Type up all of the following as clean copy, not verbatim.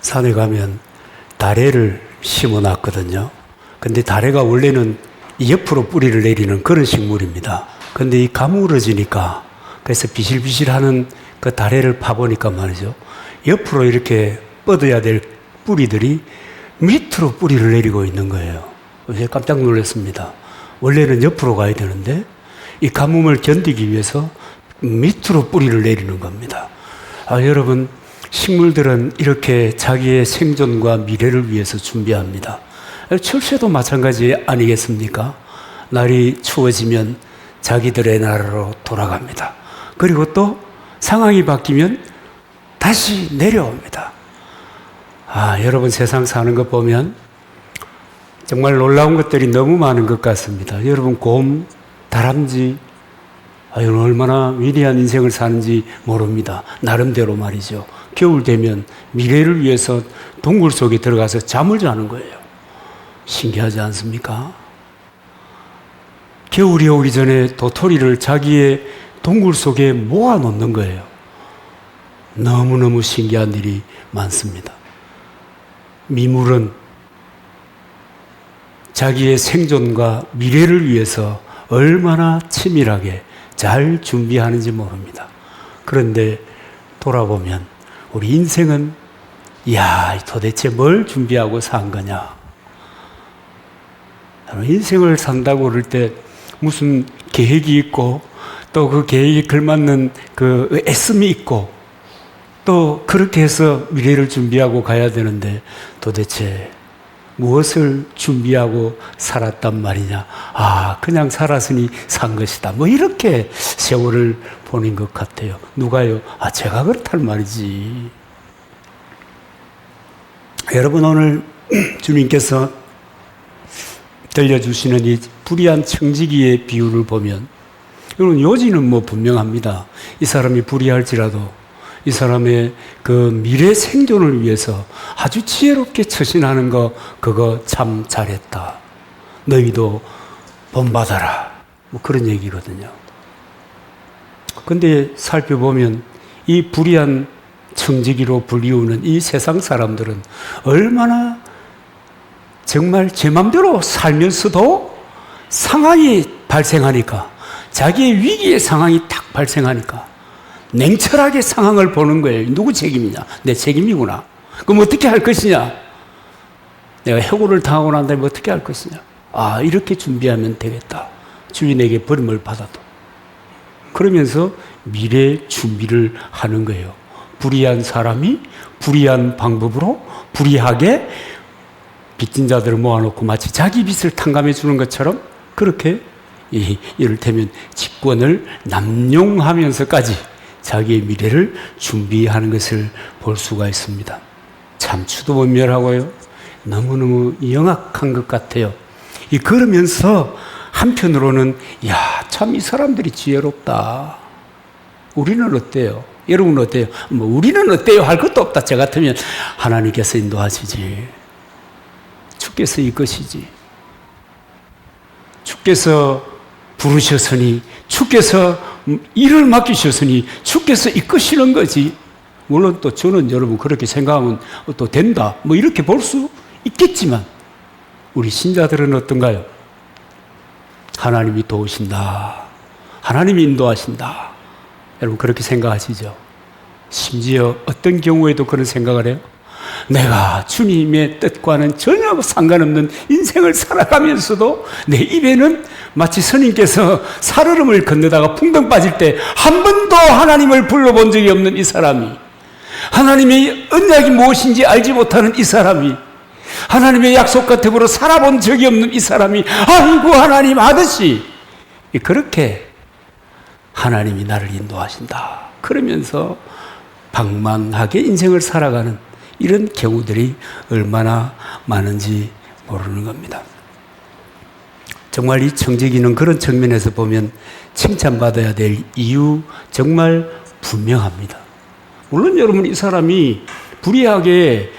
산에 가면 다래를 심어 놨거든요. 근데 다래가 원래는 옆으로 뿌리를 내리는 그런 식물입니다. 근데 이 가물어지니까, 그래서 비실비실하는 그 다래를 파보니까 말이죠, 옆으로 이렇게 뻗어야 될 뿌리들이 밑으로 뿌리를 내리고 있는 거예요. 제가 깜짝 놀랐습니다. 원래는 옆으로 가야 되는데 이 가뭄을 견디기 위해서 밑으로 뿌리를 내리는 겁니다. 여러분, 식물들은 이렇게 자기의 생존과 미래를 위해서 준비합니다. 철새도 마찬가지 아니겠습니까? 날이 추워지면 자기들의 나라로 돌아갑니다. 그리고 또 상황이 바뀌면 다시 내려옵니다. 여러분, 세상 사는 것 보면 정말 놀라운 것들이 너무 많은 것 같습니다. 여러분, 곰, 다람쥐, 얼마나 위대한 인생을 사는지 모릅니다. 나름대로 말이죠. 겨울 되면 미래를 위해서 동굴 속에 들어가서 잠을 자는 거예요. 신기하지 않습니까? 겨울이 오기 전에 도토리를 자기의 동굴 속에 모아 놓는 거예요. 너무너무 신기한 일이 많습니다. 미물은 자기의 생존과 미래를 위해서 얼마나 치밀하게 잘 준비하는지 모릅니다. 그런데 돌아보면 우리 인생은 도대체 뭘 준비하고 산 거냐? 인생을 산다고 그럴 때 무슨 계획이 있고, 또 그 계획에 걸맞는 그 애씀이 있고, 또 그렇게 해서 미래를 준비하고 가야 되는데 도대체 무엇을 준비하고 살았단 말이냐? 그냥 살았으니 산 것이다. 이렇게 세월을 보낸 것 같아요. 누가요? 제가 그렇단 말이지. 여러분, 오늘 주님께서 들려주시는 이 불의한 청지기의 비유를 보면, 여러분, 요지는 분명합니다. 이 사람이 불의할지라도 이 사람의 그 미래 생존을 위해서 아주 지혜롭게 처신하는 거, 그거 참 잘했다. 너희도 본받아라. 그런 얘기거든요. 근데 살펴보면 이 불의한 청지기로 불리우는 이 세상 사람들은 얼마나 정말 제 맘대로 살면서도 상황이 발생하니까, 자기의 위기의 상황이 딱 발생하니까 냉철하게 상황을 보는 거예요. 누구 책임이냐? 내 책임이구나. 그럼 어떻게 할 것이냐? 내가 해고를 당하고 난 다음에 어떻게 할 것이냐? 이렇게 준비하면 되겠다. 주인에게 버림을 받아도. 그러면서 미래 준비를 하는 거예요. 불의한 사람이 불의한 방법으로 불의하게 빚진 자들을 모아놓고 마치 자기 빚을 탕감해 주는 것처럼 그렇게 이를테면 직권을 남용하면서까지 자기의 미래를 준비하는 것을 볼 수가 있습니다. 참 추도분별하고요, 너무너무 영악한 것 같아요. 그러면서 한편으로는 참 이 사람들이 지혜롭다. 우리는 어때요? 여러분은 어때요? 우리는 어때요? 할 것도 없다. 저 같으면 하나님께서 인도하시지, 주께서 이끄시지, 주께서 부르셨으니, 주께서 일을 맡기셨으니 주께서 이끄시는 거지. 물론 또 저는 여러분 그렇게 생각하면 또 된다, 이렇게 볼 수 있겠지만, 우리 신자들은 어떤가요? 하나님이 도우신다, 하나님이 인도하신다. 여러분 그렇게 생각하시죠? 심지어 어떤 경우에도 그런 생각을 해요. 내가 주님의 뜻과는 전혀 상관없는 인생을 살아가면서도 내 입에는 마치 스님께서 살얼음을 건너다가 풍덩 빠질 때 한 번도 하나님을 불러본 적이 없는 이 사람이, 하나님의 언약이 무엇인지 알지 못하는 이 사람이, 하나님의 약속 같음으로 살아본 적이 없는 이 사람이 아이고 하나님 아저씨, 그렇게 하나님이 나를 인도하신다 그러면서 방만하게 인생을 살아가는 이런 경우들이 얼마나 많은지 모르는 겁니다. 정말 이 청지기는 그런 측면에서 보면 칭찬받아야 될 이유 정말 분명합니다. 물론 여러분, 이 사람이 불의하게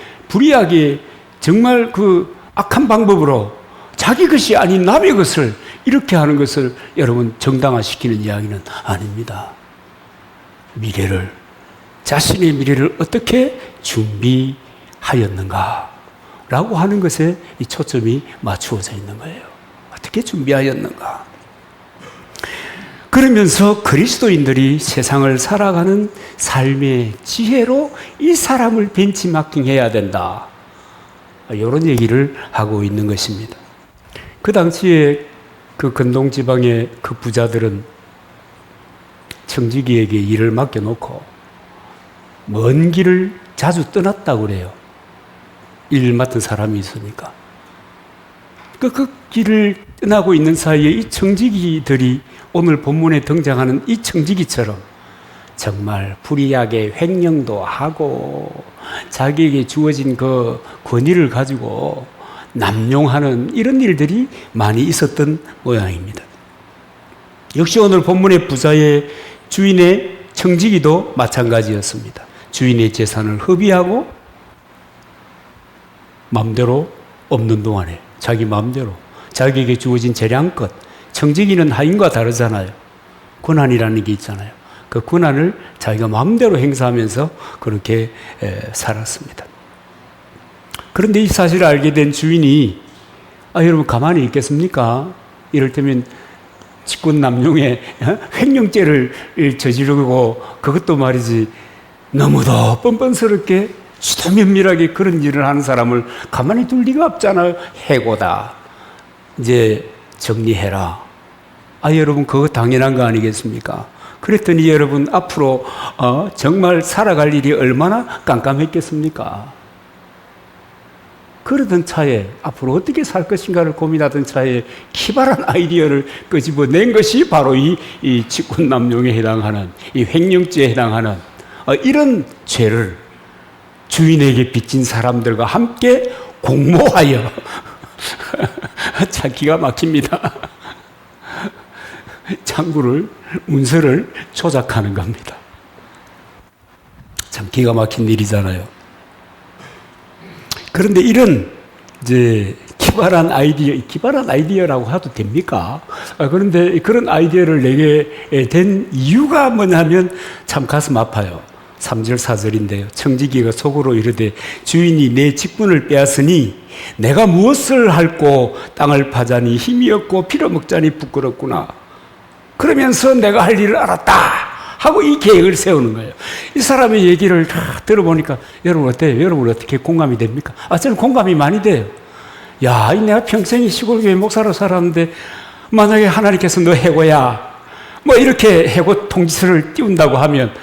정말 그 악한 방법으로 자기 것이 아닌 남의 것을 이렇게 하는 것을 여러분 정당화시키는 이야기는 아닙니다. 자신의 미래를 어떻게 준비하느냐, 준비하였는가? 라고 하는 것에 이 초점이 맞추어져 있는 거예요. 어떻게 준비하였는가? 그러면서 그리스도인들이 세상을 살아가는 삶의 지혜로 이 사람을 벤치마킹해야 된다. 이런 얘기를 하고 있는 것입니다. 그 당시에 그 근동 지방의 그 부자들은 청지기에게 일을 맡겨놓고 먼 길을 자주 떠났다고 그래요. 일 맡은 사람이 있으니까. 그 길을 떠나고 있는 사이에 이 청지기들이 오늘 본문에 등장하는 이 청지기처럼 정말 불이하게 횡령도 하고 자기에게 주어진 그 권위를 가지고 남용하는 이런 일들이 많이 있었던 모양입니다. 역시 오늘 본문의 부자의 주인의 청지기도 마찬가지였습니다. 주인의 재산을 허비하고 마음대로 없는 동안에 자기 마음대로 자기에게 주어진 재량껏, 청지기는 하인과 다르잖아요. 권한이라는 게 있잖아요. 그 권한을 자기가 마음대로 행사하면서 그렇게 살았습니다. 그런데 이 사실을 알게 된 주인이 여러분 가만히 있겠습니까? 이를테면 직권남용의 횡령죄를 저지르고 그것도 말이지 너무도 뻔뻔스럽게 수도 면밀하게 그런 일을 하는 사람을 가만히 둘 리가 없잖아요. 해고다. 이제 정리해라. 여러분 그거 당연한 거 아니겠습니까? 그랬더니 여러분 앞으로 정말 살아갈 일이 얼마나 깜깜했겠습니까? 그러던 차에 앞으로 어떻게 살 것인가를 고민하던 차에 기발한 아이디어를 끄집어낸 것이 바로 이 직권남용에 해당하는 이 횡령죄에 해당하는 이런 죄를 주인에게 빚진 사람들과 함께 공모하여 참 기가 막힙니다. 창구를 문서를 조작하는 겁니다. 참 기가 막힌 일이잖아요. 그런데 이런 이제 기발한 아이디어라고 해도 됩니까? 그런데 그런 아이디어를 내게 된 이유가 뭐냐면 참 가슴 아파요. 3절 4절인데요. 청지기가 속으로 이르되 주인이 내 직분을 빼앗으니 내가 무엇을 할꼬 땅을 파자니 힘이 없고 빌어먹자니 부끄럽구나. 그러면서 내가 할 일을 알았다 하고 이 계획을 세우는 거예요. 이 사람의 얘기를 다 들어보니까 여러분 어때요? 여러분 어떻게 공감이 됩니까? 저는 공감이 많이 돼요. 야, 내가 평생 시골교회 목사로 살았는데 만약에 하나님께서 너 해고야 뭐 이렇게 해고 통지서를 띄운다고 하면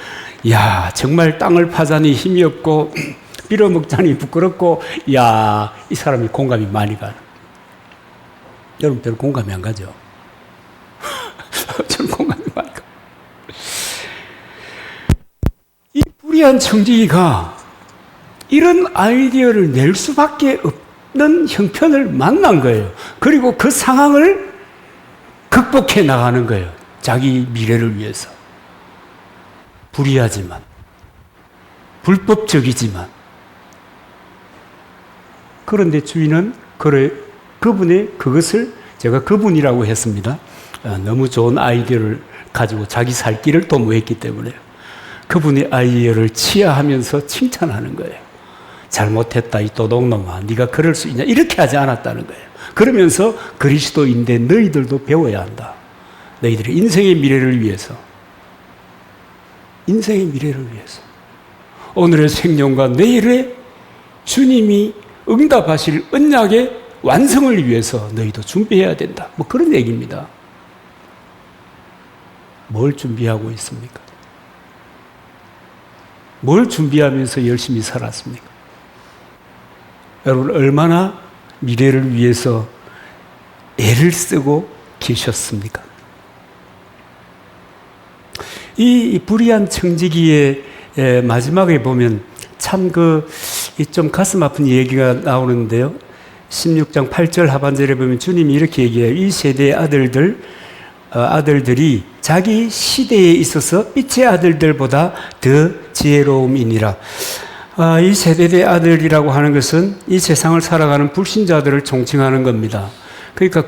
야, 정말 땅을 파자니 힘이 없고 빌어먹자니 부끄럽고 야, 이 사람이 공감이 많이 가요. 여러분들은 공감이 안 가죠? 저는 공감이 많이 가요. 이 불의한 청지기가 이런 아이디어를 낼 수밖에 없는 형편을 만난 거예요. 그리고 그 상황을 극복해 나가는 거예요. 자기 미래를 위해서. 불의하지만, 불법적이지만. 그런데 주인은 그분의 그것을 제가 그분이라고 했습니다. 너무 좋은 아이디어를 가지고 자기 살 길을 도모했기 때문에 그분의 아이디어를 치하하면서 칭찬하는 거예요. 잘못했다 이 도둑놈아, 네가 그럴 수 있냐, 이렇게 하지 않았다는 거예요. 그러면서 그리스도인데 너희들도 배워야 한다. 너희들의 인생의 미래를 위해서, 인생의 미래를 위해서, 오늘의 생명과 내일의 주님이 응답하실 언약의 완성을 위해서 너희도 준비해야 된다. 뭐 그런 얘기입니다. 뭘 준비하고 있습니까? 뭘 준비하면서 열심히 살았습니까? 여러분 얼마나 미래를 위해서 애를 쓰고 계셨습니까? 이 불의한 청지기의 마지막에 보면 참 좀 가슴 아픈 얘기가 나오는데요. 16장 8절 하반절에 보면 주님이 이렇게 얘기해요. 이 세대의 아들들이 자기 시대에 있어서 빛의 아들들보다 더 지혜로움이니라. 이 세대의 아들이라고 하는 것은 이 세상을 살아가는 불신자들을 총칭하는 겁니다. 그러니까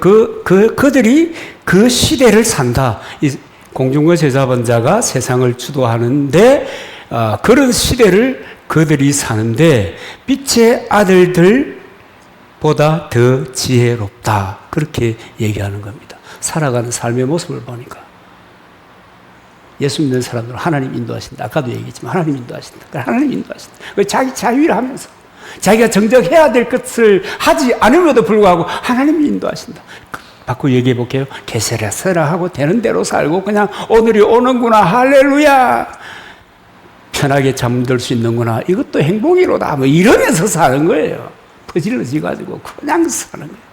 그들이 그 시대를 산다. 이 공중과 제자반자가 세상을 주도하는데 그런 시대를 그들이 사는데 빛의 아들들보다 더 지혜롭다. 그렇게 얘기하는 겁니다. 살아가는 삶의 모습을 보니까. 예수 믿는 사람들은 하나님 인도하신다. 아까도 얘기했지만 하나님 인도하신다. 하나님 인도하신다. 자기 자유를 하면서 자기가 정작 해야 될 것을 하지 않음에도 불구하고 하나님이 인도하신다. 바꿔 얘기해 볼게요. 게세라 서라 하고 되는 대로 살고 그냥 오늘이 오는구나. 할렐루야. 편하게 잠들 수 있는구나. 이것도 행복이로다. 뭐 이러면서 사는 거예요. 퍼질러지 가지고 그냥 사는 거예요.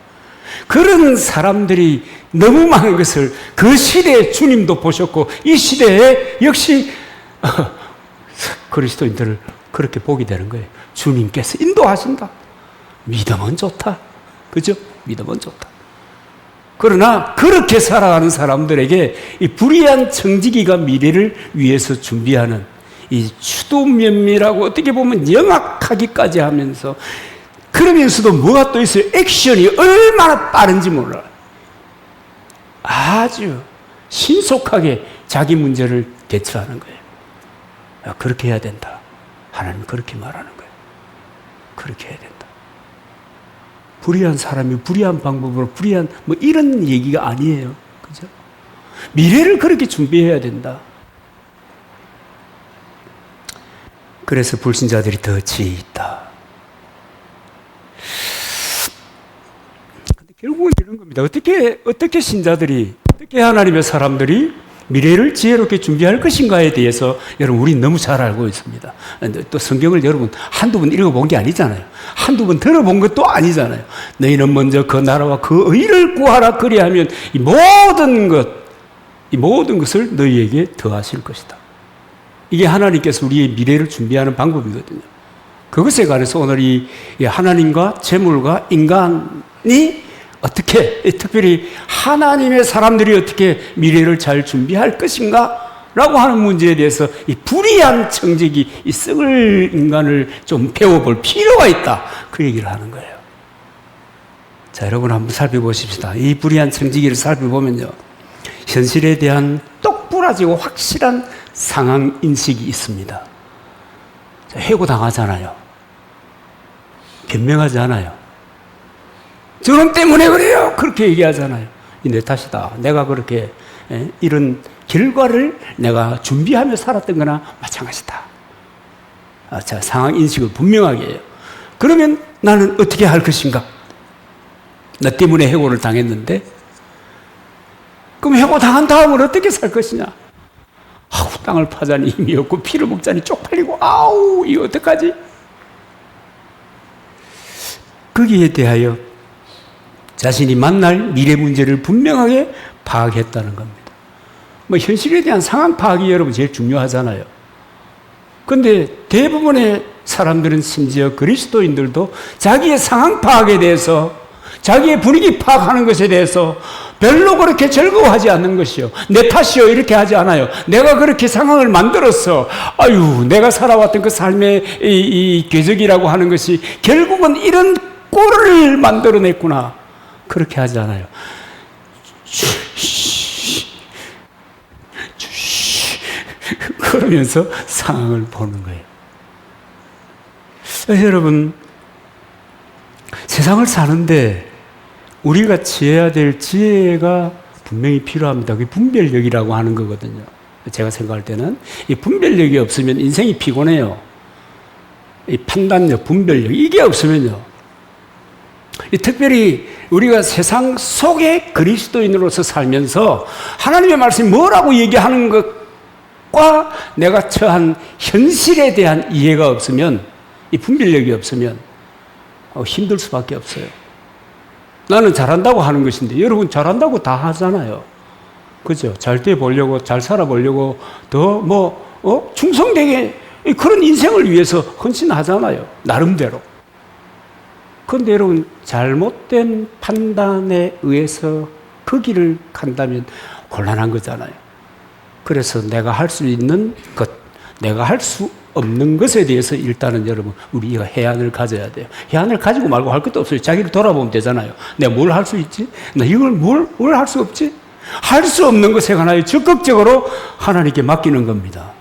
그런 사람들이 너무 많은 것을 그 시대에 주님도 보셨고 이 시대에 역시 그리스도인들을 그렇게 보게 되는 거예요. 주님께서 인도하신다. 믿으면 좋다. 그죠? 믿으면 좋다. 그러나 그렇게 살아가는 사람들에게 이 불의한 청지기가 미래를 위해서 준비하는 이 추도면밀하고 어떻게 보면 영악하기까지 하면서 그러면서도 뭐가 또 있어요? 액션이 얼마나 빠른지 몰라요. 아주 신속하게 자기 문제를 대처하는 거예요. 그렇게 해야 된다. 하나님 그렇게 말하는 거예요. 그렇게 해야 된다. 불의한 사람이 불의한 방법으로 불의한 뭐 이런 얘기가 아니에요. 그죠? 미래를 그렇게 준비해야 된다. 그래서 불신자들이 더 지혜 있다. 근데 결국은 이런 겁니다. 어떻게 신자들이, 어떻게 하나님의 사람들이 미래를 지혜롭게 준비할 것인가에 대해서 여러분, 우리 너무 잘 알고 있습니다. 또 성경을 여러분 한두 번 읽어본 게 아니잖아요. 한두 번 들어본 것도 아니잖아요. 너희는 먼저 그 나라와 그 의를 구하라. 그리하면 이 모든 것을 너희에게 더하실 것이다. 이게 하나님께서 우리의 미래를 준비하는 방법이거든요. 그것에 관해서 오늘 이 하나님과 재물과 인간이 어떻게, 특별히 하나님의 사람들이 어떻게 미래를 잘 준비할 것인가? 라고 하는 문제에 대해서 이 불의한 청지기, 이 썩을 인간을 좀 배워볼 필요가 있다. 그 얘기를 하는 거예요. 자, 여러분 한번 살펴보십시다. 이 불의한 청지기를 살펴보면요. 현실에 대한 똑부러지고 확실한 상황 인식이 있습니다. 해고당하잖아요. 변명하지 않아요. 저놈 때문에 그래요. 그렇게 얘기하잖아요. 내 탓이다. 내가 그렇게 이런 결과를 내가 준비하며 살았던 거나 마찬가지다. 자, 상황 인식을 분명하게 해요. 그러면 나는 어떻게 할 것인가? 나 때문에 해고를 당했는데 그럼 해고 당한 다음은 어떻게 살 것이냐? 아우, 땅을 파자니 힘이 없고 피를 먹자니 쪽팔리고 아우, 이거 어떡하지? 거기에 대하여 자신이 만날 미래 문제를 분명하게 파악했다는 겁니다. 뭐 현실에 대한 상황 파악이 여러분 제일 중요하잖아요. 그런데 대부분의 사람들은 심지어 그리스도인들도 자기의 상황 파악에 대해서, 자기의 분위기 파악하는 것에 대해서 별로 그렇게 즐거워하지 않는 것이요. 내 탓이요. 이렇게 하지 않아요. 내가 그렇게 상황을 만들었어. 아유, 내가 살아왔던 그 삶의 이 궤적이라고 하는 것이 결국은 이런 꼴을 만들어냈구나. 그렇게 하지 않아요. 그러면서 상황을 보는 거예요. 여러분, 세상을 사는데 우리가 지어야 될 지혜가 분명히 필요합니다. 그게 분별력이라고 하는 거거든요. 제가 생각할 때는 이 분별력이 없으면 인생이 피곤해요. 이 판단력, 분별력, 이게 없으면요. 특별히 우리가 세상 속에 그리스도인으로서 살면서 하나님의 말씀이 뭐라고 얘기하는 것과 내가 처한 현실에 대한 이해가 없으면, 이 분별력이 없으면 힘들 수밖에 없어요. 나는 잘한다고 하는 것인데 여러분 잘한다고 다 하잖아요. 그죠? 잘 돼 보려고, 잘 살아 보려고 더 충성되게 그런 인생을 위해서 헌신하잖아요. 나름대로. 그런데 여러분 잘못된 판단에 의해서 그 길을 간다면 곤란한 거잖아요. 그래서 내가 할 수 있는 것, 내가 할 수 없는 것에 대해서 일단은 여러분 우리가 해안을 가져야 돼요. 해안을 가지고 말고 할 것도 없어요. 자기를 돌아보면 되잖아요. 내가 뭘 할 수 있지? 나 이걸 뭘 할 수 없지? 할 수 없는 것에 관하여 적극적으로 하나님께 맡기는 겁니다.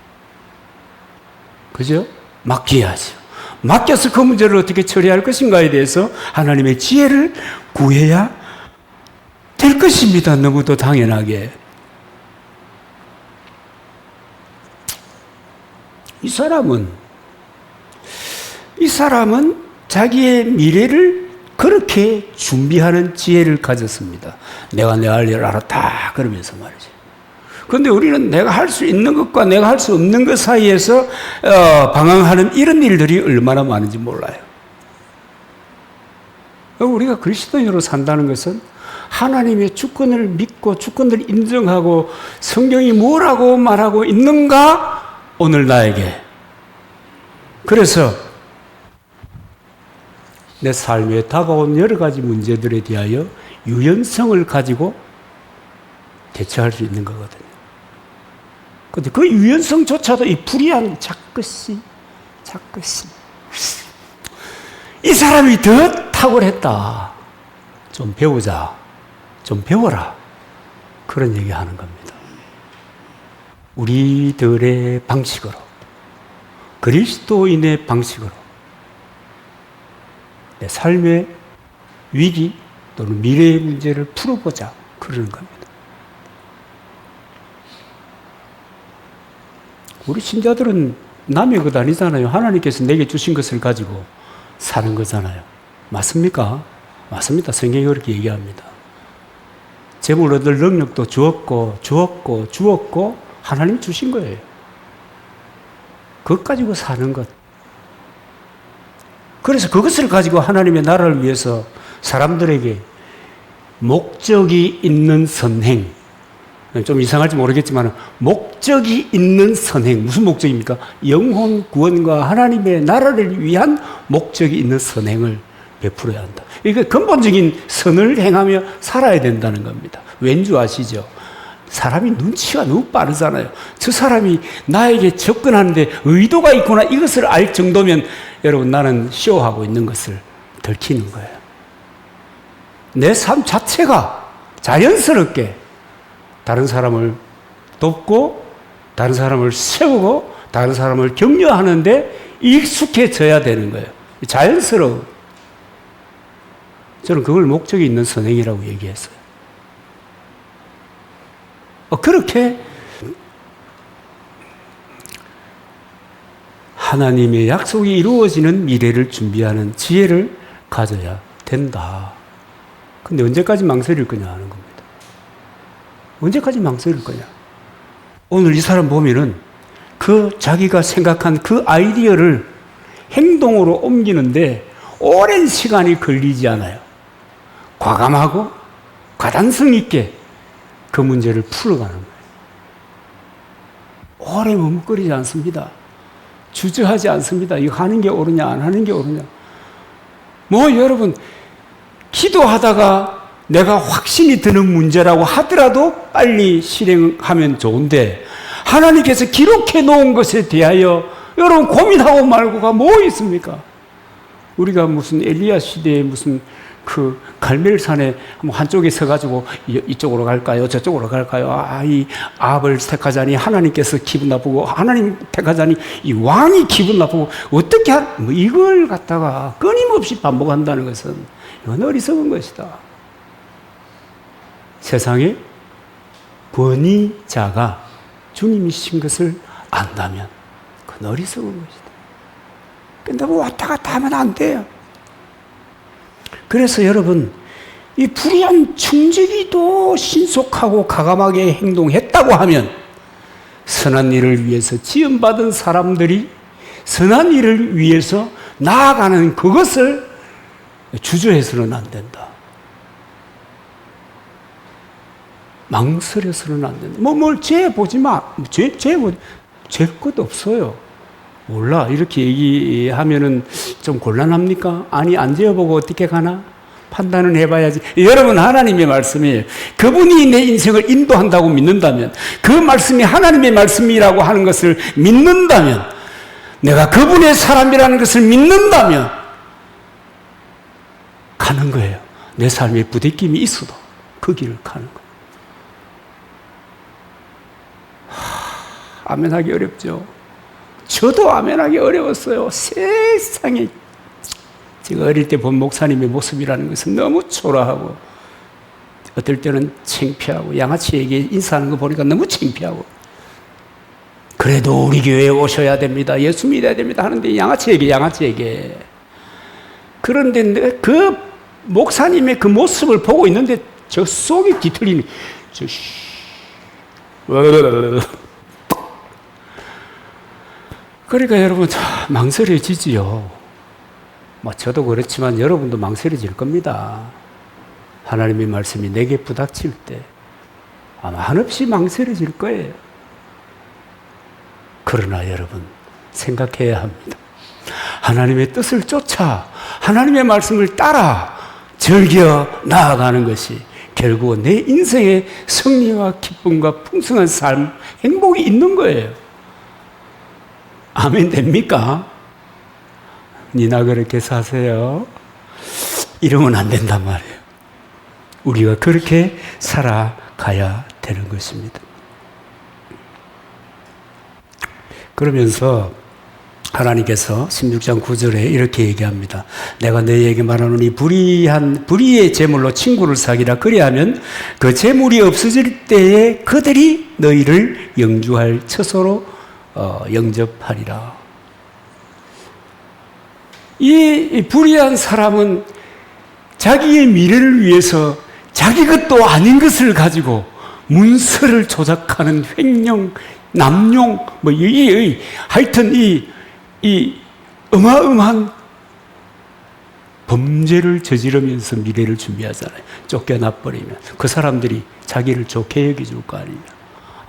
그죠? 맡겨야죠. 맡겨서 그 문제를 어떻게 처리할 것인가에 대해서 하나님의 지혜를 구해야 될 것입니다. 너무도 당연하게. 이 사람은 자기의 미래를 그렇게 준비하는 지혜를 가졌습니다. 내가 내 할 일을 알았다 그러면서 말이죠. 그런데 우리는 내가 할 수 있는 것과 내가 할 수 없는 것 사이에서 방황하는 이런 일들이 얼마나 많은지 몰라요. 우리가 그리스도인으로 산다는 것은 하나님의 주권을 믿고 주권을 인정하고 성경이 뭐라고 말하고 있는가? 오늘 나에게. 그래서 내 삶에 다가온 여러 가지 문제들에 대하여 유연성을 가지고 대처할 수 있는 거거든요. 근데 그 유연성조차도 이 불의한 자꾸시. 이 사람이 더 탁월했다. 좀 배우자. 좀 배워라. 그런 얘기 하는 겁니다. 우리들의 방식으로, 그리스도인의 방식으로 내 삶의 위기 또는 미래의 문제를 풀어보자. 그러는 겁니다. 우리 신자들은 남의 것 아니잖아요. 하나님께서 내게 주신 것을 가지고 사는 거잖아요. 맞습니까? 맞습니다. 성경이 그렇게 얘기합니다. 재물 얻을 능력도 주었고 하나님 주신 거예요. 그것 가지고 사는 것. 그래서 그것을 가지고 하나님의 나라를 위해서 사람들에게 목적이 있는 선행, 좀 이상할지 모르겠지만 목적이 있는 선행, 무슨 목적입니까? 영혼 구원과 하나님의 나라를 위한 목적이 있는 선행을 베풀어야 한다. 이게 근본적인 선을 행하며 살아야 된다는 겁니다. 왠지 아시죠? 사람이 눈치가 너무 빠르잖아요. 저 사람이 나에게 접근하는데 의도가 있구나, 이것을 알 정도면 여러분, 나는 쇼하고 있는 것을 들키는 거예요. 내 삶 자체가 자연스럽게 다른 사람을 돕고 다른 사람을 세우고 다른 사람을 격려하는데 익숙해져야 되는 거예요. 자연스러워. 저는 그걸 목적이 있는 선행이라고 얘기했어요. 그렇게 하나님의 약속이 이루어지는 미래를 준비하는 지혜를 가져야 된다. 근데 언제까지 망설일 거냐 하는 겁니다. 언제까지 망설일 거냐. 오늘 이 사람 보면은 그 자기가 생각한 그 아이디어를 행동으로 옮기는데 오랜 시간이 걸리지 않아요. 과감하고 가단성 있게 그 문제를 풀어가는 거예요. 오래 머뭇거리지 않습니다. 주저하지 않습니다. 이거 하는 게 옳으냐 안 하는 게 옳으냐. 여러분, 기도하다가 내가 확신이 드는 문제라고 하더라도 빨리 실행하면 좋은데, 하나님께서 기록해 놓은 것에 대하여 여러분 고민하고 말고가 뭐 있습니까? 우리가 무슨 엘리야 시대에 무슨 그 갈멜산에 한쪽에 서가지고 이쪽으로 갈까요? 저쪽으로 갈까요? 이 아합을 택하자니 하나님께서 기분 나쁘고, 하나님 택하자니 이 왕이 기분 나쁘고, 어떻게 이걸 갖다가 끊임없이 반복한다는 것은 이건 어리석은 것이다. 세상에 권위자가 주님이신 것을 안다면 그건 어리석은 것이다. 근데 왔다 갔다 하면 안 돼요. 그래서 여러분, 이 불의한 청지기도 신속하고 과감하게 행동했다고 하면 선한 일을 위해서 지음받은 사람들이 선한 일을 위해서 나아가는 그것을 주저해서는 안 된다. 망설여서는 안 된다. 죄 보지 마. 죄 것 없어요. 몰라. 이렇게 얘기하면은 좀 곤란합니까? 아니, 안 재어보고 어떻게 가나? 판단은 해봐야지. 여러분, 하나님의 말씀이에요. 그분이 내 인생을 인도한다고 믿는다면, 그 말씀이 하나님의 말씀이라고 하는 것을 믿는다면, 내가 그분의 사람이라는 것을 믿는다면 가는 거예요. 내 삶에 부대낌이 있어도 그 길을 가는 거예요. 아멘하기 어렵죠. 저도 아멘하기 어려웠어요. 세상에. 제가 어릴 때 본 목사님의 모습이라는 것은 너무 초라하고 어떨 때는 창피하고 양아치에게 인사하는 거 보니까 너무 창피하고 그래도 우리 교회에 오셔야 됩니다. 예수 믿어야 됩니다. 하는데 양아치에게. 그런데 그 목사님의 그 모습을 보고 있는데 저 속이 뒤틀리는 그러니까 여러분 망설여지지요. 저도 그렇지만 여러분도 망설여질 겁니다. 하나님의 말씀이 내게 부닥칠 때 아마 한없이 망설여질 거예요. 그러나 여러분 생각해야 합니다. 하나님의 뜻을 쫓아 하나님의 말씀을 따라 즐겨 나아가는 것이 결국은 내 인생의 승리와 기쁨과 풍성한 삶, 행복이 있는 거예요. 아멘 됩니까? 니나 그렇게 사세요. 이러면 안 된단 말이에요. 우리가 그렇게 살아가야 되는 것입니다. 그러면서 하나님께서 16장 9절에 이렇게 얘기합니다. 내가 너희에게 말하노니 불의의 제물로 친구를 사귀라. 그리하면 그 제물이 없어질 때에 그들이 너희를 영주할 처소로 영접하리라. 이 불의한 사람은 자기의 미래를 위해서 자기 것도 아닌 것을 가지고 문서를 조작하는 횡령, 남용, 하여튼 이 어마어마한 범죄를 저지르면서 미래를 준비하잖아요. 쫓겨나버리면 그 사람들이 자기를 좋게 여겨줄 거 아닙니까?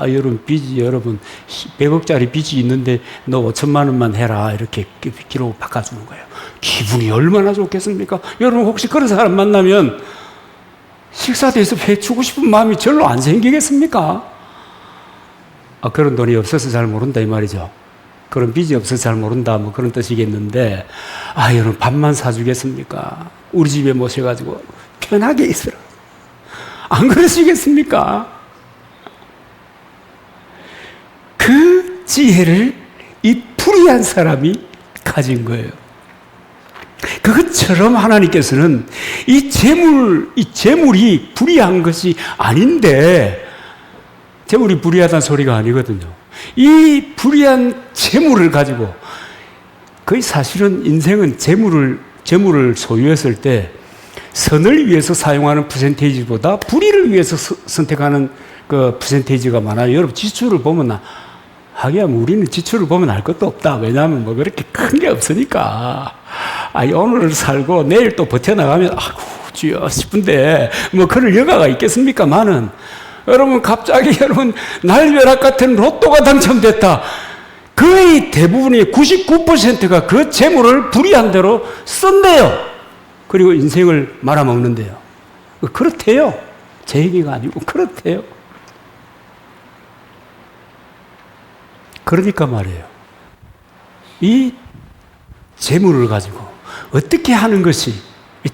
여러분 빚이 100억짜리 빚이 있는데 너 5천만 원만 해라 이렇게 기록 바꿔주는 거예요. 기분이 얼마나 좋겠습니까? 여러분 혹시 그런 사람 만나면 식사대에서 회 주고 싶은 마음이 절로 안 생기겠습니까? 그런 돈이 없어서 잘 모른다 이 말이죠. 그런 빚이 없어서 잘 모른다 뭐 그런 뜻이겠는데 여러분 밥만 사주겠습니까? 우리 집에 모셔가지고 편하게 있으라. 안 그러시겠습니까? 그 지혜를 이 불의한 사람이 가진 거예요. 그것처럼 하나님께서는 이 재물이 불의한 것이 아닌데, 재물이 불의하다는 소리가 아니거든요. 이 불의한 재물을 가지고, 거의 사실은 인생은 재물을 소유했을 때 선을 위해서 사용하는 퍼센테이지보다 불의를 위해서 선택하는 그 퍼센테이지가 많아요. 여러분 지출을 보면 하기야 우리는 지출을 보면 알 것도 없다. 왜냐하면 뭐 그렇게 큰 게 없으니까. 오늘을 살고 내일 또 버텨나가면 아이고 주여 싶은데 뭐 그럴 여가가 있겠습니까만은 여러분 갑자기 여러분 날벼락 같은 로또가 당첨됐다. 거의 대부분의 99%가 그 재물을 불의한 대로 쓴대요. 그리고 인생을 말아먹는데요. 그렇대요. 제 얘기가 아니고 그렇대요. 그러니까 말이에요. 이 재물을 가지고 어떻게 하는 것이,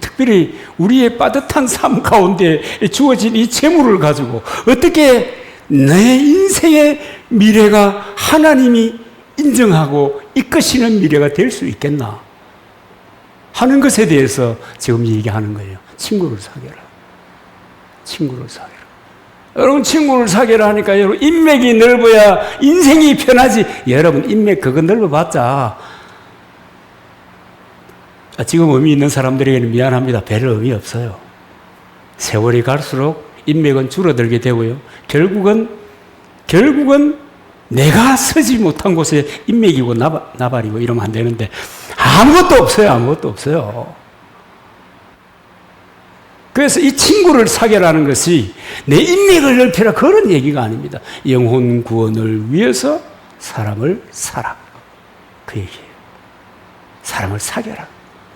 특별히 우리의 빠듯한 삶 가운데 주어진 이 재물을 가지고 어떻게 내 인생의 미래가 하나님이 인정하고 이끄시는 미래가 될 수 있겠나 하는 것에 대해서 지금 얘기하는 거예요. 친구를 사귀라. 친구를 사귀라. 여러분 친구를 사귀라 하니까 여러분 인맥이 넓어야 인생이 편하지. 여러분 인맥 그거 넓어봤자 지금 의미 있는 사람들에게는 미안합니다. 별 의미 없어요. 세월이 갈수록 인맥은 줄어들게 되고요. 결국은 내가 서지 못한 곳에 인맥이고 나발이고 이러면 안 되는데 아무것도 없어요. 아무것도 없어요. 그래서 이 친구를 사귀라는 것이 내 인맥을 넓혀라 그런 얘기가 아닙니다. 영혼 구원을 위해서 사람을 사라. 그 얘기예요. 사람을 사귀라.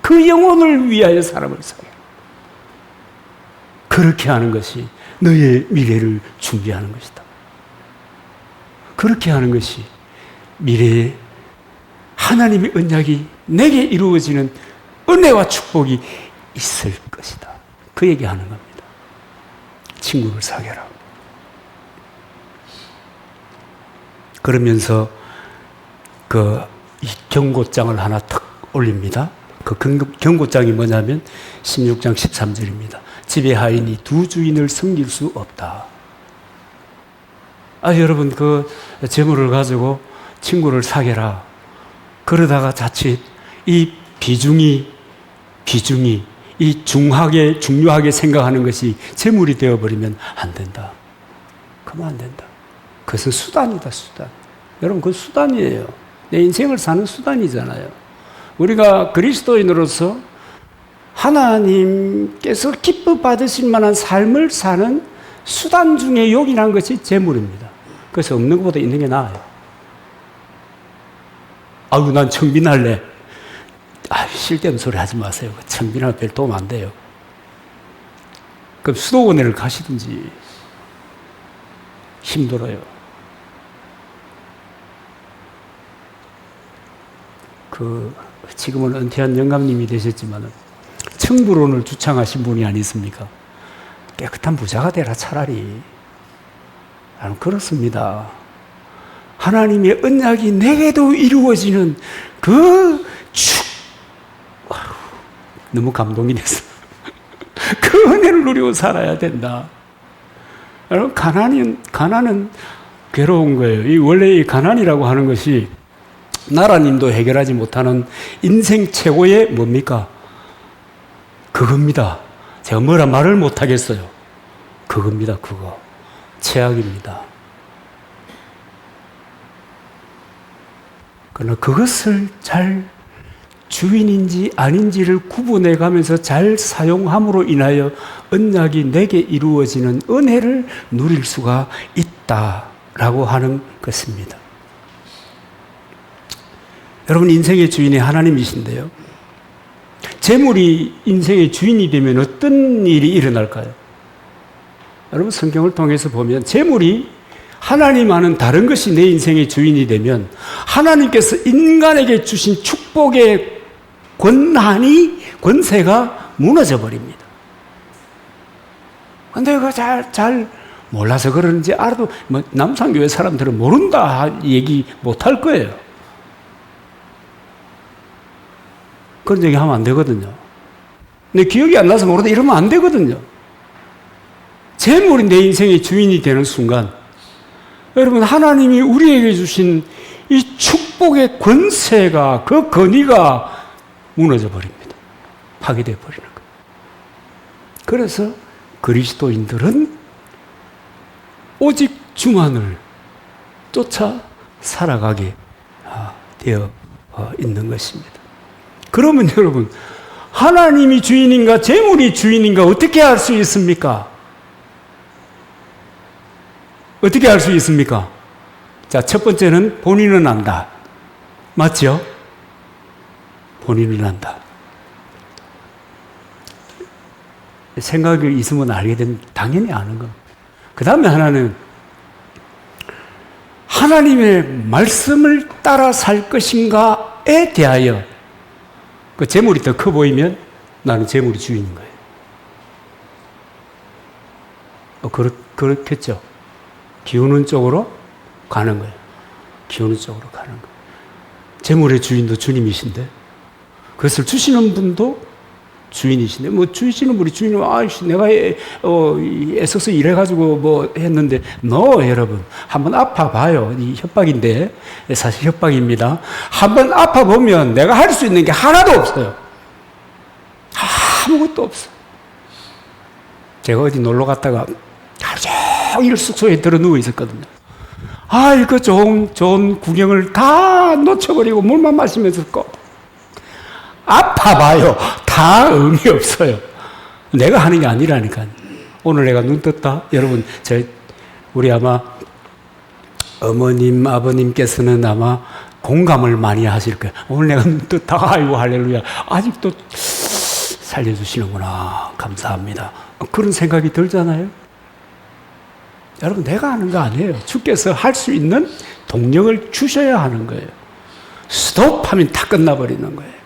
그 영혼을 위하여 사람을 사귀라. 그렇게 하는 것이 너의 미래를 준비하는 것이다. 그렇게 하는 것이 미래에 하나님의 언약이 내게 이루어지는 은혜와 축복이 있을 것이다. 그 얘기하는 겁니다. 친구를 사귀라. 그러면서 이 경고장을 하나 탁 올립니다. 그 경고장이 뭐냐면 16장 13절입니다. 집의 하인이 두 주인을 섬길 수 없다. 여러분, 그 재물을 가지고 친구를 사귀라. 그러다가 자칫 이 비중이 이 중요하게 생각하는 것이 재물이 되어버리면 안 된다. 그러면 안 된다. 그것은 수단이다, 수단. 여러분, 그건 수단이에요. 내 인생을 사는 수단이잖아요. 우리가 그리스도인으로서 하나님께서 기뻐 받으실 만한 삶을 사는 수단 중에 요긴한 것이 재물입니다. 그래서 없는 것보다 있는 게 나아요. 난 청빈할래. 쓸데없는 소리 하지 마세요. 청빈하면 별 도움 안 돼요. 그럼 수도원회를 가시든지. 힘들어요. 지금은 은퇴한 영감님이 되셨지만 청부론을 주창하신 분이 아니십니까? 깨끗한 부자가 되라 차라리. 나는 그렇습니다. 하나님의 언약이 내게도 이루어지는 너무 감동이 됐어. 그 은혜를 누리고 살아야 된다. 여러분, 가난은 괴로운 거예요. 원래 이 가난이라고 하는 것이 나라님도 해결하지 못하는 인생 최고의 뭡니까? 그겁니다. 제가 뭐라 말을 못하겠어요. 그겁니다, 그거. 최악입니다. 그러나 그것을 잘 주인인지 아닌지를 구분해 가면서 잘 사용함으로 인하여 언약이 내게 이루어지는 은혜를 누릴 수가 있다라고 하는 것입니다. 여러분, 인생의 주인이 하나님이신데요. 재물이 인생의 주인이 되면 어떤 일이 일어날까요? 여러분, 성경을 통해서 보면 재물이 하나님과는 다른 것이 내 인생의 주인이 되면 하나님께서 인간에게 주신 축복의 권세가 무너져 버립니다. 근데 그거 잘 몰라서 그러는지 알아도 남산교회 사람들은 모른다 얘기 못할 거예요. 그런 얘기 하면 안 되거든요. 근데 기억이 안 나서 모르다 이러면 안 되거든요. 재물이 내 인생의 주인이 되는 순간, 여러분, 하나님이 우리에게 주신 이 축복의 권세가, 그 권위가 무너져 버립니다. 파괴되어 버리는 거예요. 그래서 그리스도인들은 오직 주만을 쫓아 살아가게 되어 있는 것입니다. 그러면 여러분, 하나님이 주인인가 재물이 주인인가 어떻게 알 수 있습니까? 어떻게 알 수 있습니까? 자, 첫 번째는 본인은 안다. 맞죠? 본인은 안다. 생각이 있으면 알게 되면 당연히 아는 겁니다. 그 다음에 하나는 하나님의 말씀을 따라 살 것인가에 대하여 그 재물이 더 커 보이면 나는 재물이 주인인 거예요. 그렇겠죠. 기우는 쪽으로 가는 거예요. 기우는 쪽으로 가는 거예요. 재물의 주인도 주님이신데 그것을 주시는 분도 주인이신데 주시는 분이 주인은 내가 애써서 일해가지고 했는데 여러분 한번 아파봐요. 이 협박인데 사실 협박입니다. 한번 아파보면 내가 할 수 있는 게 하나도 없어요. 아무것도 없어. 제가 어디 놀러 갔다가 하루 종일 숙소에 들어 누워 있었거든요. 이거 좋은 구경을 다 놓쳐버리고 물만 마시면서 아파봐요. 다 의미 없어요. 내가 하는 게 아니라니까요. 오늘 내가 눈 떴다. 여러분, 우리 아마 어머님, 아버님께서는 아마 공감을 많이 하실 거예요. 오늘 내가 눈 떴다. 아이고, 할렐루야. 아직도 살려주시는구나. 감사합니다. 그런 생각이 들잖아요. 여러분, 내가 하는 거 아니에요. 주께서 할 수 있는 동력을 주셔야 하는 거예요. 스톱하면 다 끝나버리는 거예요.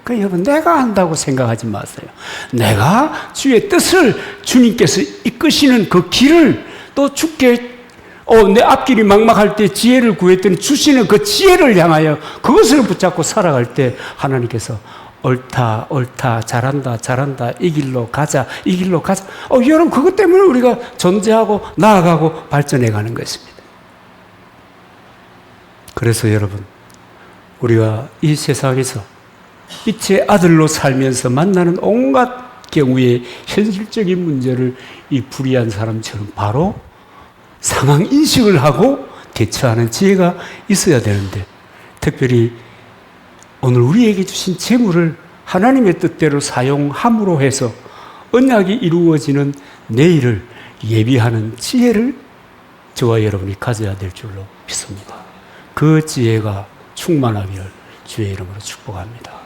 그러니까 여러분, 내가 한다고 생각하지 마세요. 내가 주의 뜻을 주님께서 이끄시는 그 길을 또 주께 내 앞길이 막막할 때 지혜를 구했더니 주시는 그 지혜를 향하여 그것을 붙잡고 살아갈 때 하나님께서 옳다, 옳다, 잘한다, 잘한다, 이 길로 가자, 이 길로 가자. 여러분, 그것 때문에 우리가 존재하고 나아가고 발전해 가는 것입니다. 그래서 여러분, 우리가 이 세상에서 빛의 아들로 살면서 만나는 온갖 경우의 현실적인 문제를 이 불의한 사람처럼 바로 상황 인식을 하고 대처하는 지혜가 있어야 되는데, 특별히 오늘 우리에게 주신 재물을 하나님의 뜻대로 사용함으로 해서 언약이 이루어지는 내일을 예비하는 지혜를 저와 여러분이 가져야 될 줄로 믿습니다. 그 지혜가 충만하기를 주의 이름으로 축복합니다.